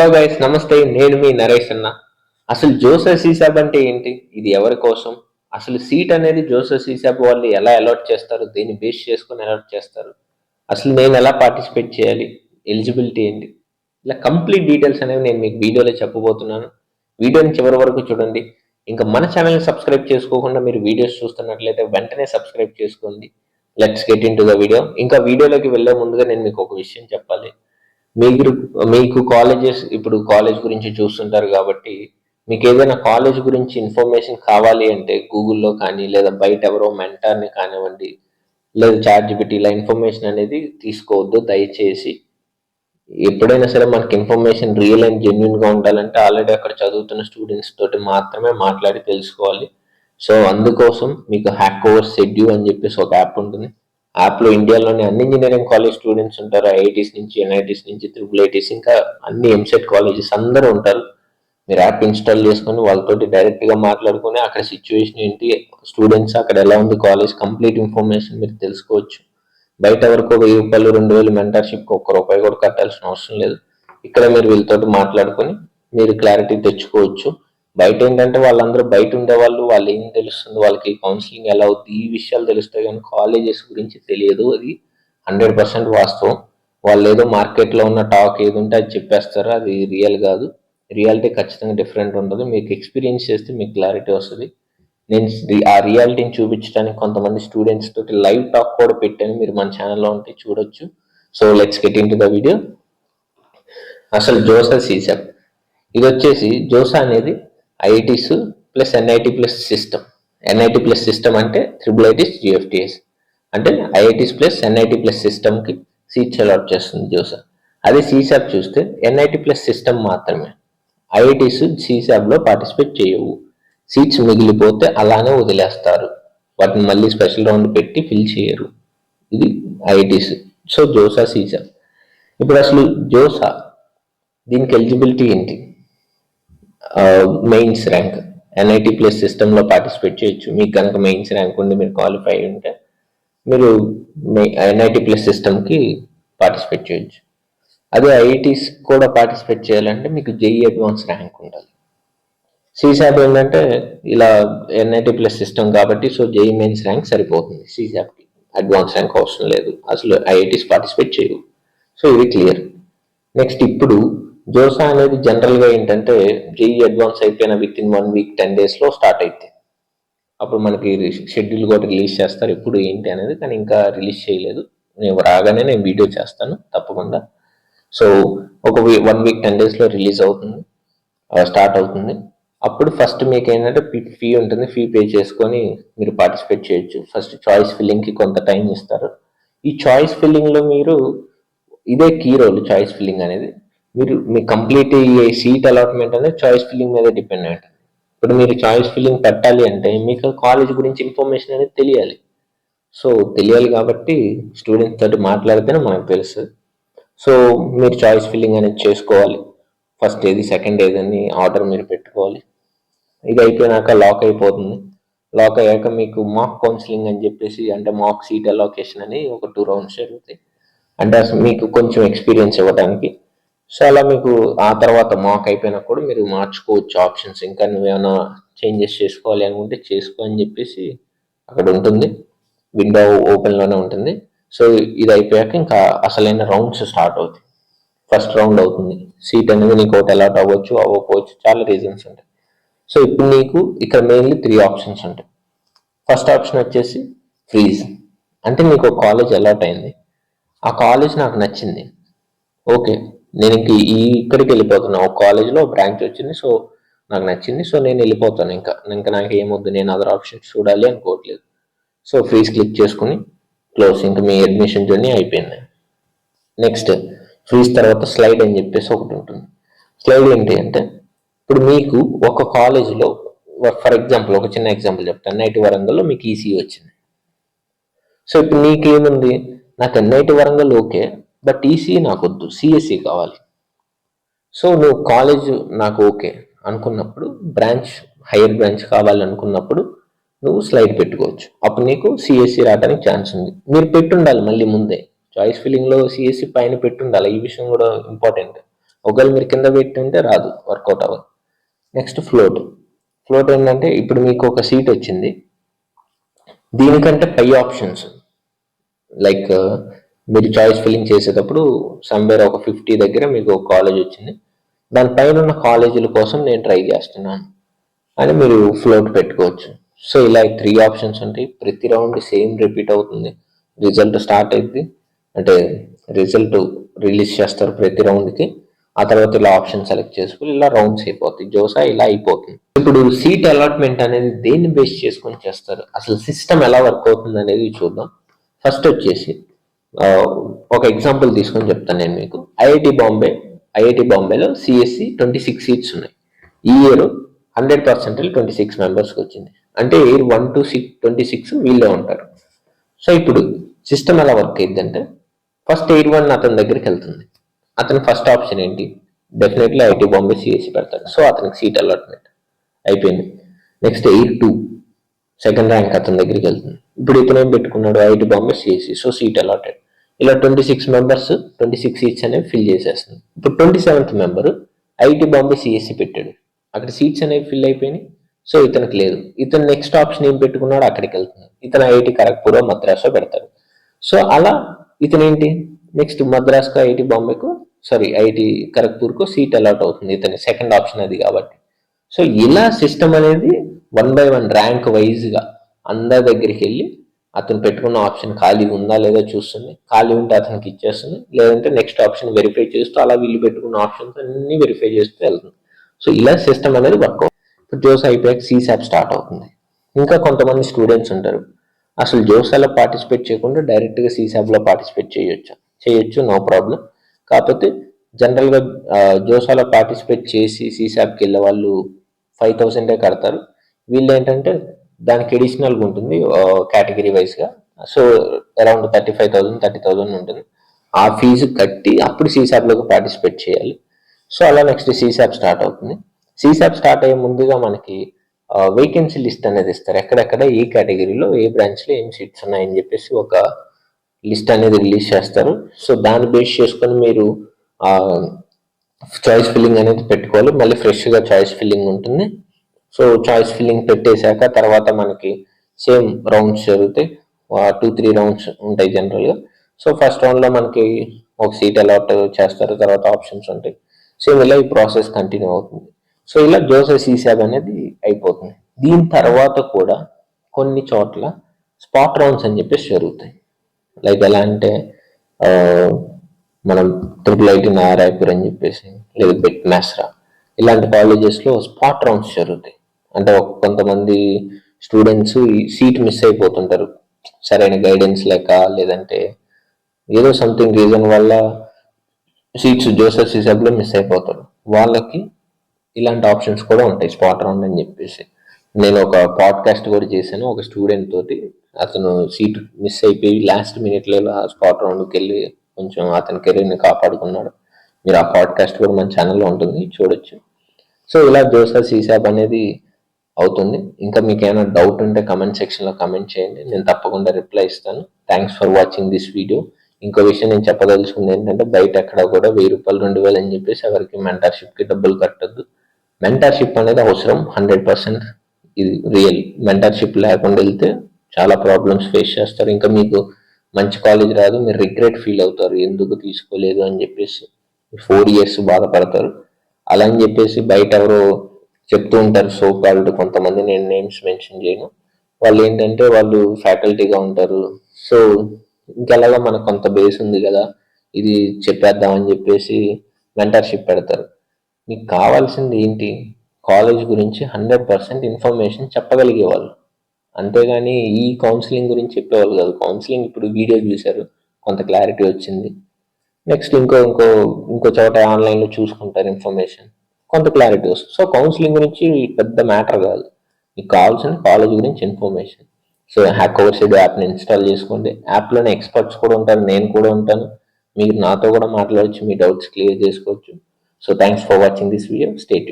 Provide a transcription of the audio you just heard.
Hello guys, నమస్తే. నేను మీ నరేష్ అన్న. అసలు జోసెఫ్ సీసాబ్ అంటే ఏంటి? ఇది ఎవరి కోసం? అసలు సీట్ అనేది జోసెఫ్ సీసాబ్ వాళ్ళు ఎలా అలాట్ చేస్తారు? దేన్ని బేస్ చేసుకొని అలాట్ చేస్తారు? అసలు నేను ఎలా పార్టిసిపేట్ చేయాలి? ఎలిజిబిలిటీ ఏంటి? ఇలా కంప్లీట్ డీటెయిల్స్ అనేవి నేను మీకు వీడియోలో చెప్పబోతున్నాను. వీడియోని చివరి వరకు చూడండి. ఇంకా మన ఛానల్ని సబ్స్క్రైబ్ చేసుకోకుండా మీరు వీడియోస్ చూస్తున్నట్లయితే వెంటనే సబ్స్క్రైబ్ చేసుకోండి. Let's get in to the video. ఇంకా వీడియోలోకి వెళ్ళే ముందుగా నేను మీకు ఒక విషయం చెప్పాలి. మీరు మీకు కాలేజెస్ ఇప్పుడు కాలేజ్ గురించి చూస్తుంటారు కాబట్టి మీకు ఏదైనా కాలేజ్ గురించి ఇన్ఫర్మేషన్ కావాలి అంటే గూగుల్లో కానీ లేదా బయట ఎవరో మెంటార్ని కానివ్వండి లేదా చాట్‌జిపిటి ఇలా ఇన్ఫర్మేషన్ అనేది తీసుకోవద్దు దయచేసి. ఎప్పుడైనా సరే మనకి ఇన్ఫర్మేషన్ రియల్ అండ్ జెన్యున్గా ఉండాలంటే ఆల్రెడీ అక్కడ చదువుతున్న స్టూడెంట్స్ తోటి మాత్రమే మాట్లాడి తెలుసుకోవాలి. సో అందుకోసం మీకు హ్యాక్ ఓవర్ సెడ్యూ అని చెప్పేసి ఒక యాప్ ఉంటుంది. యాప్లో ఇండియాలోని అన్ని ఇంజనీరింగ్ కాలేజ్ స్టూడెంట్స్ ఉంటారు. ఐఐటీస్ నుంచి, ఎన్ఐటీస్ నుంచి, త్రిబుల్ ఐటీస్, ఇంకా అన్ని ఎంసెట్ కాలేజెస్ అందరూ ఉంటారు. మీరు యాప్ ఇన్స్టాల్ చేసుకొని వాళ్ళతోటి డైరెక్ట్గా మాట్లాడుకొని అక్కడ సిచ్యువేషన్ ఏంటి, స్టూడెంట్స్ అక్కడ ఎలా ఉంది కాలేజ్ కంప్లీట్ ఇన్ఫర్మేషన్ మీరు తెలుసుకోవచ్చు. బయట వరకు రూ. 1000, 2000 మెంటర్షిప్కి ₹1 కూడా కట్టాల్సిన అవసరం లేదు. ఇక్కడ మీరు వీళ్ళతోటి మాట్లాడుకొని మీరు క్లారిటీ తెచ్చుకోవచ్చు. బయట ఏంటంటే వాళ్ళందరూ బయట ఉండేవాళ్ళు, వాళ్ళు ఏం తెలుస్తుంది, వాళ్ళకి కౌన్సిలింగ్ ఎలా అవుతుంది, ఈ విషయాలు తెలుస్తాయి కానీ కాలేజెస్ గురించి తెలియదు. అది 100% వాస్తవం. వాళ్ళు ఏదో మార్కెట్లో ఉన్న టాక్ ఏది ఉంటే అది చెప్పేస్తారు. అది రియల్ కాదు. రియాలిటీ ఖచ్చితంగా డిఫరెంట్ ఉంటుంది. మీకు ఎక్స్పీరియన్స్ చేస్తే మీకు క్లారిటీ వస్తుంది. నేను ఆ రియాలిటీని చూపించడానికి కొంతమంది స్టూడెంట్స్ తోటి లైవ్ టాక్ కూడా పెట్టాను. మీరు మన ఛానల్లో ఉంటే చూడొచ్చు. So let's get in to the video. అసలు జోసా సీసాబ్ ఇది వచ్చేసి జోసా అనేది IITs plus NIT plus system. NIT plus system అంటే త్రిబుల్ ఐటీస్, జిఎఫ్టిఎస్ అంటే ఐఐటీస్ ప్లస్ ఎన్ఐటి ప్లస్ సిస్టమ్కి సీట్స్ అలాట్ చేస్తుంది జోసా. అదే సీసాబ్ చూస్తే ఎన్ఐటి ప్లస్ సిస్టమ్ మాత్రమే. ఐఐటీస్ సీసాబ్లో పార్టిసిపేట్ చేయవు. సీట్స్ మిగిలిపోతే అలానే వదిలేస్తారు. వాటిని మళ్ళీ స్పెషల్ రౌండ్ పెట్టి ఫిల్ చేయరు. ఇది ఐఐటీస్. So JoSAA సీసాబ్. ఇప్పుడు అసలు జోసా దీనికి ఎలిజిబిలిటీ ఏంటి? Mains rank. ఎన్ఐటి ప్లస్ సిస్టంలో పార్టిసిపేట్ చేయొచ్చు. మీకు కనుక మెయిన్స్ ర్యాంక్ ఉండి మీరు క్వాలిఫై ఉంటే మీరు ఎన్ఐటి ప్లస్ సిస్టమ్కి పార్టిసిపేట్ చేయొచ్చు. అదే ఐఐటీస్ కూడా పార్టిసిపేట్ చేయాలంటే మీకు జేఈ అడ్వాన్స్ ర్యాంక్ ఉండాలి. సీసాబ్ ఏంటంటే ఇలా ఎన్ఐటి ప్లస్ సిస్టమ్ కాబట్టి సో జేఈ మెయిన్స్ ర్యాంక్ సరిపోతుంది. సీసాబ్కి అడ్వాన్స్ ర్యాంక్ అవసరం లేదు. అసలు ఐఐటీస్ పార్టిసిపేట్ చేయవు. సో ఇది క్లియర్. నెక్స్ట్ ఇప్పుడు జోసా అనేది జనరల్గా ఏంటంటే జేఈ అడ్వాన్స్ అయిపోయిన విత్ ఇన్ 1 వీక్ 10 డేస్లో స్టార్ట్ అయితే అప్పుడు మనకి షెడ్యూల్ కూడా రిలీజ్ చేస్తారు. ఎప్పుడు ఏంటి అనేది, కానీ ఇంకా రిలీజ్ చేయలేదు. నేను రాగానే నేను వీడియో చేస్తాను తప్పకుండా. సో ఒక 1 వీక్ 10 డేస్లో రిలీజ్ అవుతుంది, స్టార్ట్ అవుతుంది. అప్పుడు ఫస్ట్ మీకు ఏంటంటే ఫీ ఉంటుంది. ఫీ పే చేసుకొని మీరు పార్టిసిపేట్ చేయొచ్చు. ఫస్ట్ చాయిస్ ఫిల్లింగ్కి కొంత టైం ఇస్తారు. ఈ చాయిస్ ఫిల్లింగ్లో మీరు ఇదే కీ రోల్. చాయిస్ ఫిల్లింగ్ అనేది మీరు మీ కంప్లీట్ సీట్ అలాట్మెంట్ అనేది చాయిస్ ఫిల్లింగ్ మీద డిపెండ్ అయ్యి ఉంటుంది. ఇప్పుడు మీరు చాయిస్ ఫిల్లింగ్ పెట్టాలి అంటే మీకు కాలేజ్ గురించి ఇన్ఫర్మేషన్ అనేది తెలియాలి. సో తెలియాలి కాబట్టి స్టూడెంట్స్ తోటి మాట్లాడితేనే మనకు తెలుస్తుంది. సో మీరు చాయిస్ ఫిల్లింగ్ అనేది చేసుకోవాలి. ఫస్ట్ ఏది, సెకండ్ ఏదని ఆర్డర్ మీరు పెట్టుకోవాలి. ఇది అయిపోయినాక లాక్ అయిపోతుంది. లాక్ అయ్యాక మీకు మాక్ కౌన్సిలింగ్ అని చెప్పేసి, అంటే మాక్ సీట్ అలొకేషన్ అని ఒక 2 రౌండ్స్ జరుగుతాయి. అంటే అసలు మీకు కొంచెం ఎక్స్పీరియన్స్ ఇవ్వడానికి. సో అలా మీకు ఆ తర్వాత మాక్ అయిపోయినా కూడా మీరు మార్చుకోవచ్చు ఆప్షన్స్. ఇంకా నువ్వేమైనా చేంజెస్ చేసుకోవాలి అనుకుంటే చేసుకో అని చెప్పేసి అక్కడ ఉంటుంది. విండో ఓపెన్లోనే ఉంటుంది. సో ఇది అయిపోయాక ఇంకా అసలైన రౌండ్స్ స్టార్ట్ అవుతాయి. ఫస్ట్ రౌండ్ అవుతుంది. సీట్ అనేది నీకు ఒకటి అలాట్ అవ్వచ్చు, అవ్వకపోవచ్చు, చాలా రీజన్స్ ఉంటాయి. సో ఇప్పుడు నీకు ఇక్కడ మెయిన్లీ 3 ఆప్షన్స్ ఉంటాయి. ఫస్ట్ ఆప్షన్ వచ్చేసి ఫ్రీజ్. అంటే నీకు ఒక కాలేజ్ అలాట్ అయింది, ఆ కాలేజ్ నాకు నచ్చింది, ఓకే నేను ఇంక ఇక్కడికి వెళ్ళిపోతున్నా. ఒక కాలేజ్లో బ్రాంచ్ వచ్చింది, సో నాకు నచ్చింది, సో నేను వెళ్ళిపోతాను. ఇంకా నాకు ఏమొద్దు, నేను అదర్ ఆప్షన్స్ చూడాలి అనుకోవట్లేదు. సో ఫ్రీజ్ క్లిక్ చేసుకుని క్లోజ్. ఇంకా మీ అడ్మిషన్ జర్నీ అయిపోయింది. నెక్స్ట్ ఫ్రీజ్ తర్వాత స్లైడ్ అని చెప్పేసి ఒకటి ఉంటుంది. స్లైడ్ ఏంటి అంటే ఇప్పుడు మీకు ఒక కాలేజ్లో, ఫర్ ఎగ్జాంపుల్ ఒక చిన్న ఎగ్జాంపుల్ చెప్తాను. ఎన్ఐటి వరంగల్లో మీకు ఈసీ వచ్చింది. సో ఇప్పుడు నీకేముంది, నాకు NIT Warangal okay, but EC నాకు వద్దు, సిఎస్సి కావాలి. సో నువ్వు కాలేజ్ నాకు ఓకే అనుకున్నప్పుడు, బ్రాంచ్ హైయర్ బ్రాంచ్ కావాలనుకున్నప్పుడు నువ్వు స్లైడ్ పెట్టుకోవచ్చు. అప్పుడు నీకు సిఎస్సి రావడానికి ఛాన్స్ ఉంది. మీరు పెట్టుండాలి మళ్ళీ ముందే చాయిస్ ఫిల్లింగ్లో సిఎస్సి పైన పెట్టుండాలి. ఈ విషయం కూడా ఇంపార్టెంట్. ఒకవేళ మీరు కింద పెట్టుంటే రాదు, వర్కౌట్ అవ్వదు. నెక్స్ట్ ఫ్లోట్ ఏంటంటే ఇప్పుడు మీకు ఒక సీట్ వచ్చింది, దీనికంటే పై ఆప్షన్స్ లైక్ మీరు చాయిస్ ఫిల్లింగ్ చేసేటప్పుడు సమ్వేర్ ఒక 50 దగ్గర మీకు ఒక కాలేజ్ వచ్చింది, దానిపైన ఉన్న కాలేజీల కోసం నేను ట్రై చేస్తున్నాను అని మీరు ఫ్లోట్ పెట్టుకోవచ్చు. సో ఇలా 3 ఆప్షన్స్ ఉంటాయి. ప్రతి రౌండ్ సేమ్ రిపీట్ అవుతుంది. రిజల్ట్ స్టార్ట్ అయింది అంటే రిజల్ట్ రిలీజ్ చేస్తారు ప్రతి రౌండ్కి. ఆ తర్వాత ఇలా ఆప్షన్ సెలెక్ట్ చేసుకుని ఇలా రౌండ్స్ అయిపోతాయి. జోసా ఇలా అయిపోతుంది. ఇప్పుడు సీట్ అలాట్మెంట్ అనేది దేన్ని బేస్ చేసుకొని చేస్తారు, అసలు సిస్టమ్ ఎలా వర్క్ అవుతుంది అనేది చూద్దాం. ఫస్ట్ వచ్చేసి ఒక ఎగ్జాంపుల్ తీసుకొని చెప్తాను నేను మీకు. ఐఐటి బాంబేలో సిఎస్సి 26 సీట్స్ ఉన్నాయి. ఈ ఇయర్ 100% 26 మెంబర్స్కి వచ్చింది. అంటే ఇయర్ 1 to 26 వీళ్ళే ఉంటారు. సో ఇప్పుడు సిస్టమ్ ఎలా వర్క్ అయిందంటే ఫస్ట్ ఇయర్ 1 అతని దగ్గరికి వెళ్తుంది. అతని ఫస్ట్ ఆప్షన్ ఏంటి, డెఫినెట్లీ ఐఐటి బాంబే సిఎస్సి పెడతాడు. సో అతనికి సీట్ అలాట్మెంట్ అయిపోయింది. నెక్స్ట్ ఇయర్ 2 సెకండ్ ర్యాంక్ అతని దగ్గరికి వెళ్తుంది. ఇప్పుడు ఇతను ఏం పెట్టుకున్నాడు, IIT Bombay CSE, so seat allotted. ఇలా 26 మెంబర్స్ 26 సీట్స్ అనేవి ఫిల్ చేసేస్తుంది. ఇప్పుడు 27th member IIT Bombay CSC పెట్టాడు, అక్కడ సీట్స్ అనేవి ఫిల్ అయిపోయినాయి. సో ఇతనికి లేదు. ఇతను నెక్స్ట్ ఆప్షన్ ఏం పెట్టుకున్నాడు, అక్కడికి వెళ్తుంది. ఇతను ఐఐటి ఖరగ్పూర్ మద్రాసో పెడతాడు. సో అలా ఇతను ఏంటి నెక్స్ట్ మద్రాస్కు ఐఐటి ఖరగ్పూర్కు సీట్ అలాట్ అవుతుంది. ఇతని సెకండ్ ఆప్షన్ అది కాబట్టి. సో ఇలా సిస్టమ్ అనేది 1 by 1 ర్యాంక్ వైజ్గా అందరి దగ్గరికి వెళ్ళి అతను పెట్టుకున్న ఆప్షన్ ఖాళీ ఉందా లేదా చూస్తుంది. ఖాళీ ఉంటే అతనికి ఇచ్చేస్తుంది, లేదంటే నెక్స్ట్ ఆప్షన్ వెరిఫై చేస్తూ అలా వీళ్ళు పెట్టుకున్న ఆప్షన్స్ అన్ని వెరిఫై చేస్తూ వెళ్తుంది. సో ఇలా సిస్టమ్ అనేది వర్క్ అవుతుంది. ఇప్పుడు జోస్ అయిపోయాక సీసాప్ స్టార్ట్ అవుతుంది. ఇంకా కొంతమంది స్టూడెంట్స్ ఉంటారు, అసలు జోసాలో పార్టిసిపేట్ చేయకుండా డైరెక్ట్గా సీసాప్లో పార్టిసిపేట్ చేయొచ్చు, నో ప్రాబ్లం. కాకపోతే జనరల్గా జోసాలో పార్టిసిపేట్ చేసి సీసాప్కి వెళ్ళే వాళ్ళు 5,000 కడతారు. వీళ్ళు ఏంటంటే దానికి ఎడిషనల్గా ఉంటుంది కేటగిరీ వైజ్గా. సో అరౌండ్ 35,000 30,000 ఉంటుంది. ఆ ఫీజు కట్టి అప్పుడు సీసాప్లోకి పార్టిసిపేట్ చేయాలి. సో అలా నెక్స్ట్ సీసాప్ స్టార్ట్ అవుతుంది. సీసాప్ స్టార్ట్ అయ్యే ముందుగా మనకి వేకెన్సీ లిస్ట్ అనేది ఇస్తారు. ఎక్కడెక్కడ ఏ కేటగిరీలో ఏ బ్రాంచ్లో ఏం సీట్స్ ఉన్నాయని చెప్పేసి ఒక లిస్ట్ అనేది రిలీజ్ చేస్తారు. సో దాన్ని బేస్ చేసుకొని మీరు చాయిస్ ఫిల్లింగ్ అనేది పెట్టుకోవాలి. మళ్ళీ ఫ్రెష్గా చాయిస్ ఫిల్లింగ్ ఉంటుంది. సో చాయిస్ ఫిల్లింగ్ పెట్టేశాక తర్వాత మనకి సేమ్ రౌండ్స్ జరుగుతాయి. 2-3 రౌండ్స్ ఉంటాయి జనరల్గా. సో ఫస్ట్ రౌండ్లో మనకి ఒక సీట్ అలాట్ చేస్తారు, తర్వాత ఆప్షన్స్ ఉంటాయి. సేమ్ ఇలా ఈ ప్రాసెస్ కంటిన్యూ అవుతుంది. సో ఇలా జోసెఫ్ సీసాబ్ అనేది అయిపోతుంది. దీని తర్వాత కూడా కొన్ని చోట్ల స్పాట్ రౌండ్స్ అని చెప్పేసి జరుగుతాయి. లైక్ ఎలా అంటే మనం IIIT నారాయణపూర్ అని చెప్పేసి, లేదా బెట్ మ్యాస్రా, ఇలాంటి కాలేజెస్లో స్పాట్ రౌండ్స్ జరుగుతాయి. అంటే కొంతమంది స్టూడెంట్స్ ఈ సీట్ మిస్ అయిపోతుంటారు, సరైన గైడెన్స్ లేక లేదంటే ఏదో సంథింగ్ రీజన్ వల్ల సీట్స్ జోసెఫ్ సీసాబ్లో మిస్ అయిపోతారు. వాళ్ళకి ఇలాంటి ఆప్షన్స్ కూడా ఉంటాయి, స్పాట్ రౌండ్ అని చెప్పేసి. నేను ఒక పాడ్కాస్ట్ కూడా చేశాను ఒక స్టూడెంట్ తోటి. అతను సీట్ మిస్ అయిపోయి లాస్ట్ మినిట్లో స్పాట్ రౌండ్కి వెళ్ళి కొంచెం అతని కెరీర్ని కాపాడుకున్నాడు. మీరు ఆ పాడ్కాస్ట్ కూడా మన ఛానల్లో ఉంటుంది, చూడొచ్చు. సో ఇలా జోసెఫ్ సీసాబ్ అనేది అవుతుంది. ఇంకా మీకు ఏమైనా డౌట్ ఉంటే కమెంట్ సెక్షన్లో కమెంట్ చేయండి, నేను తప్పకుండా రిప్లై ఇస్తాను. Thanks for watching this video. ఇంకో విషయం నేను చెప్పదలుచుకుంది ఏంటంటే, బయట ఎక్కడ కూడా 1,000 రూపాయలు 2,000 అని చెప్పేసి ఎవరికి మెంటర్షిప్కి డబ్బులు కట్టద్దు. మెంటర్షిప్ అనేది అవసరం 100%, ఇది రియల్. మెంటర్షిప్ లేకుండా వెళ్తే చాలా ప్రాబ్లమ్స్ ఫేస్ చేస్తారు. ఇంకా మీకు మంచి కాలేజ్ రాదు, మీరు రిగ్రెట్ ఫీల్ అవుతారు, ఎందుకు తీసుకోలేదు అని చెప్పేసి 4 years బాధపడతారు. అలా అని చెప్పేసి బయట ఎవరో చెప్తూ ఉంటారు సో కాల్డ్ కొంతమంది, నేను నేమ్స్ మెన్షన్ చేయను. వాళ్ళు ఏంటంటే వాళ్ళు ఫ్యాకల్టీగా ఉంటారు. సో ఇంకెలాగా మనకు కొంత బేస్ ఉంది కదా, ఇది చెప్పేద్దామని చెప్పేసి మెంటర్షిప్ పెడతారు. మీకు కావాల్సింది ఏంటి, కాలేజ్ గురించి 100% ఇన్ఫర్మేషన్ చెప్పగలిగే వాళ్ళు, అంతేగాని ఈ కౌన్సిలింగ్ గురించి చెప్పేవాళ్ళు కాదు. కౌన్సిలింగ్ ఇప్పుడు వీడియో చూశారు, కొంత క్లారిటీ వచ్చింది. నెక్స్ట్ ఇంకో చోట ఆన్లైన్లో చూసుకుంటారు ఇన్ఫర్మేషన్, కొంత క్లారిటీ వస్తుంది. సో కౌన్సిలింగ్ గురించి పెద్ద మ్యాటర్ కాదు, మీకు కావాల్సిన కాలేజ్ గురించి ఇన్ఫర్మేషన్. సో హ్యాకోవర్సిటీ యాప్ని ఇన్స్టాల్ చేసుకోండి. యాప్లోనే ఎక్స్పర్ట్స్ కూడా ఉంటారు, నేను కూడా ఉంటాను. మీరు నాతో కూడా మాట్లాడవచ్చు, మీ డౌట్స్ క్లియర్ చేసుకోవచ్చు. So thanks for watching this video. Stay tuned.